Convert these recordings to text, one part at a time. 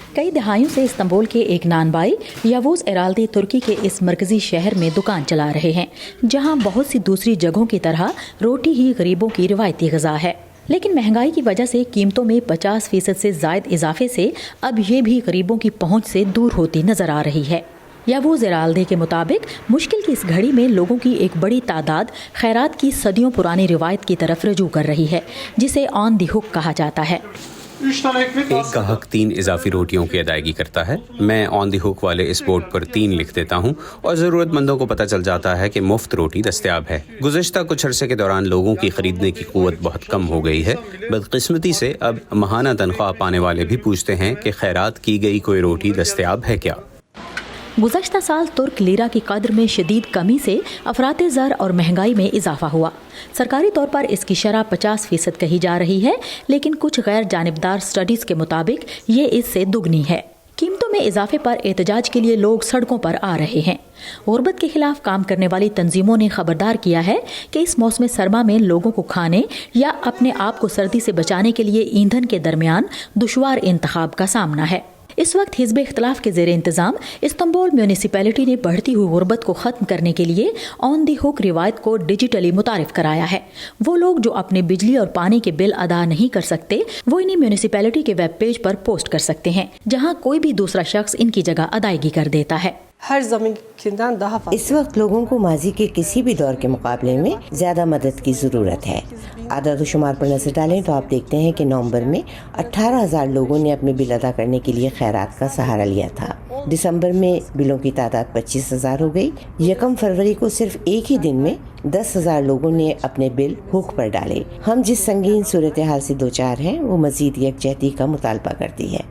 कई दहाइयों से इस्तांबुल के एक नानबाई यावूज एराल्दी तुर्की के इस मरकजी शहर में दुकान चला रहे हैं, जहां बहुत सी दूसरी जगहों की तरह रोटी ही गरीबों की रिवायती ग़िज़ा है। लेकिन महंगाई की वजह से कीमतों में 50% से ज़ायद इजाफे से अब ये भी गरीबों की पहुंच से दूर होती नजर आ रही है। यावूज एराल्दी के मुताबिक मुश्किल की इस घड़ी में लोगों की एक बड़ी तादाद खैरात की सदियों पुरानी रिवायत की तरफ रजू कर रही है, जिसे ऑन दी हुक कहा जाता है। एक गाहक 3 इजाफी रोटियों की अदायगी करता है। मैं ऑन दी हुक वाले इस बोर्ड पर 3 लिख देता हूँ और ज़रूरतमंदों को पता चल जाता है कि मुफ्त रोटी दस्तयाब है। गुज़श्ता कुछ अरसे के दौरान लोगों की खरीदने की क़ुव्वत बहुत कम हो गई है। बदकिस्मती से अब माहाना तनख्वाह पाने वाले भी पूछते हैं कि खैरात की गई कोई रोटी दस्तयाब है क्या। गुज़श्ता साल तुर्क लीरा की कद्र में शदीद कमी से अफराते ज़र और महंगाई में इजाफा हुआ। सरकारी तौर पर इसकी शरह 50% कही जा रही है, लेकिन कुछ गैर जानिबदार स्टडीज़ के मुताबिक ये इससे दुगनी है। कीमतों में इजाफे पर एहतजाज के लिए लोग सड़कों पर आ रहे हैं। गुर्बत के खिलाफ काम करने वाली तंजीमों ने खबरदार किया है कि इस मौसम सरमा में लोगों को खाने या अपने आप को सर्दी से बचाने के लिए ईंधन के दरमियान दुश्वार इंतखाब का सामना है। इस वक्त हिज़्ब इख्तिलाफ के ज़ेर इंतज़ाम इस्तांबुल म्यूनिसिपैलिटी ने बढ़ती हुई गुर्बत को ख़त्म करने के लिए ऑन दी हुक रिवायत को डिजिटली मुतारिफ कराया है। वो लोग जो अपने बिजली और पानी के बिल अदा नहीं कर सकते, वो इन्हीं म्यूनिसिपैलिटी के वेब पेज पर पोस्ट कर सकते हैं, जहाँ कोई भी दूसरा शख्स इनकी जगह अदायगी कर देता है। इस वक्त लोगों को माजी के किसी भी दौर के मुकाबले में ज्यादा मदद की जरूरत है। आदाद शुमार पर नजर डालें तो आप देखते हैं कि नवंबर में 18,000 लोगों ने अपने बिल अदा करने के लिए खैरात का सहारा लिया था। दिसंबर में बिलों की तादाद 25,000 हो गई। 1 फरवरी को सिर्फ एक ही दिन में 10,000 लोगों ने अपने बिल हुक पर डाले। हम जिस संगीन सूरत हाल से दो चार हैं, वो मजीद यकजहती का मुतालबा करती है।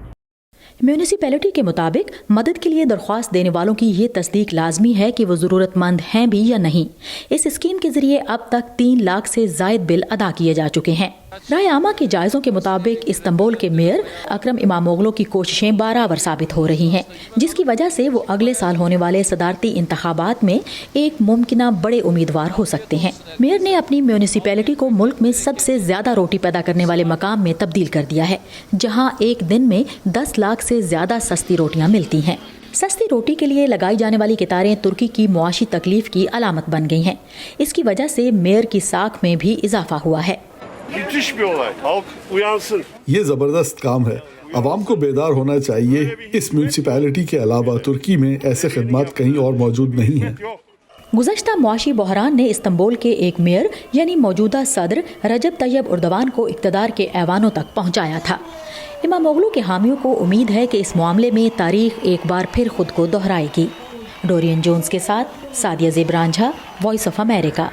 म्यूनिसिपैलिटी के मुताबिक मदद के लिए दरख्वास्त देने वालों की ये तस्दीक लाजमी है कि वो ज़रूरतमंद हैं भी या नहीं। इस स्कीम के जरिए अब तक 3 लाख से ज़ायद बिल अदा किए जा चुके हैं। राय आमा के जायज़ों के मुताबिक इस्तांबुल के मेयर अकरम इमामोगलू की कोशिशें बराबर साबित हो रही हैं, जिसकी वजह से वो अगले साल होने वाले सदारती इंतखाबात में एक मुमकिना बड़े उम्मीदवार हो सकते हैं। मेयर ने अपनी म्यूनिसिपैलिटी को मुल्क में सबसे ज़्यादा रोटी पैदा करने वाले मकाम में तब्दील कर दिया है, जहाँ एक दिन में 10 लाख से ज़्यादा सस्ती रोटियाँ मिलती हैं। सस्ती रोटी के लिए लगाई जाने वाली कतारें तुर्की की मुआशी तकलीफ की अलामत बन गई हैं। इसकी वजह से मेयर की साख में भी इजाफा हुआ है। ये जबरदस्त काम है। अवाम को बेदार होना चाहिए। इस म्यूनिसिपैलिटी के अलावा तुर्की में ऐसे खिदमात कहीं और मौजूद नहीं हैं। गुज़श्ता मुआशी बहरान ने इस्तांबुल के एक मेयर यानी मौजूदा सदर रजब तैयब उर्दवान को इक़्तिदार के ऐवानों तक पहुँचाया था। इमामोगलू के हामियों को उम्मीद है कि इस मामले में तारीख एक बार फिर खुद को दोहराएगी। डोरियन जोन्स के साथ Sadia ज़ेब Ranjha, voice of America.